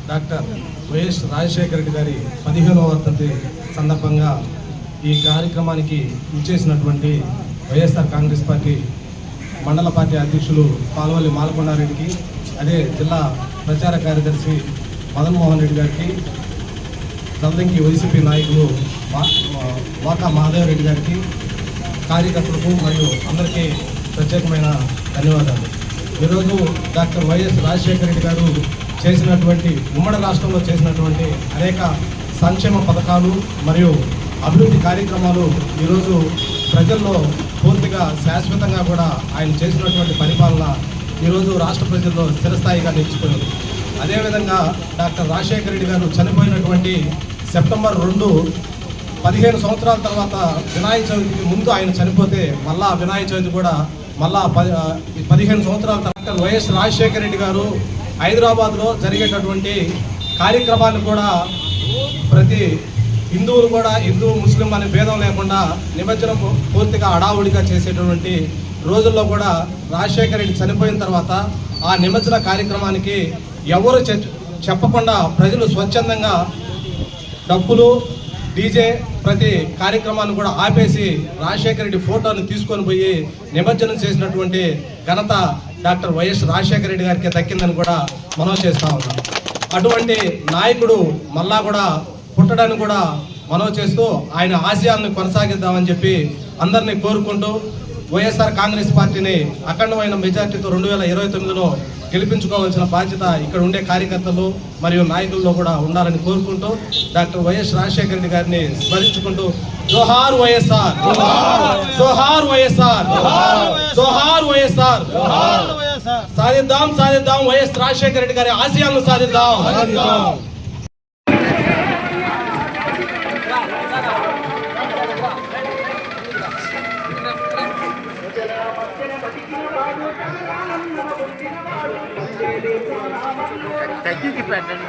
Doctor YS Rajasekhara Reddy గారి 15వ వర్ధంతి సందర్భంగా ఈ కార్యక్రమానికి ఇచ్చేసినటువంటి వైఎస్ఆర్ కాంగ్రెస్ పార్టీ మండల పార్టీ అధ్యక్షులు పాల్వల్లి మాలకొండారెడ్డికి, అదే జిల్లా ప్రచార కార్యదర్శి మదన్ మోహన్ రెడ్డి గారికి, దల్దంకి వైసీపీ నాయకులు వాకా మహాదేవ్ రెడ్డి గారికి, కార్యకర్తలకు మరియు అందరికీ ప్రత్యేకమైన ధన్యవాదాలు. ఈరోజు డాక్టర్ వైఎస్ రాజశేఖర రెడ్డి గారు చేసినటువంటి ఉమ్మడి రాష్ట్రంలో చేసినటువంటి అనేక సంక్షేమ పథకాలు మరియు అభివృద్ధి కార్యక్రమాలు ఈరోజు ప్రజల్లో పూర్తిగా శాశ్వతంగా కూడా ఆయన చేసినటువంటి పరిపాలన ఈరోజు రాష్ట్ర ప్రజల్లో స్థిరస్థాయిగా నిలిచిపోయింది. అదేవిధంగా డాక్టర్ రాజశేఖర రెడ్డి గారు చనిపోయినటువంటి సెప్టెంబర్ 2 15 సంవత్సరాల తర్వాత వినాయక చవితికి ముందు ఆయన చనిపోతే మళ్ళా వినాయక చవితి కూడా మళ్ళా 15 సంవత్సరాల డాక్టర్ వైఎస్ రాజశేఖర రెడ్డి గారు హైదరాబాద్లో జరిగేటటువంటి కార్యక్రమాన్ని కూడా ప్రతి హిందువులు కూడా హిందూ ముస్లిం అనే భేదం లేకుండా నిమజ్జనం పూర్తిగా హడావుడిగా చేసేటటువంటి రోజుల్లో కూడా రాజశేఖర రెడ్డి చనిపోయిన తర్వాత ఆ నిమజ్జన కార్యక్రమానికి ఎవరు చెప్పకుండా ప్రజలు స్వచ్ఛందంగా డబ్బులు డీజే ప్రతి కార్యక్రమాన్ని కూడా ఆపేసి రాజశేఖర రెడ్డి ఫోటోని తీసుకొని పోయి నిమజ్జనం చేసినటువంటి ఘనత డాక్టర్ వైఎస్ రాజశేఖర రెడ్డి గారికి దక్కిందని కూడా మనం చేస్తూ ఉన్నాం. అటువంటి నాయకుడు మళ్ళా కూడా పుట్టడానికి కూడా మనం చేస్తూ ఆయన ఆశయాలను కొనసాగిద్దామని చెప్పి అందరినీ కోరుకుంటూ వైఎస్ఆర్ కాంగ్రెస్ పార్టీని అఖండమైన మెజార్టీతో 2029లో గెలిపించుకోవాల్సిన బాధ్యత ఇక్కడ ఉండే కార్యకర్తలు మరియు నాయకుల్లో కూడా ఉండాలని కోరుకుంటూ డాక్టర్ వైఎస్ రాజశేఖర రెడ్డి గారిని స్మరించుకుంటూ జోహార్ వైఎస్ఆర్, జోహార్ వైఎస్ఆర్, జోహార్ వైఎస్ఆర్, సాధిద్దాం సాధిద్దాం వైఎస్ రాజశేఖర రెడ్డి గారి ఆశయాలను సాధిద్దాం. Thank you.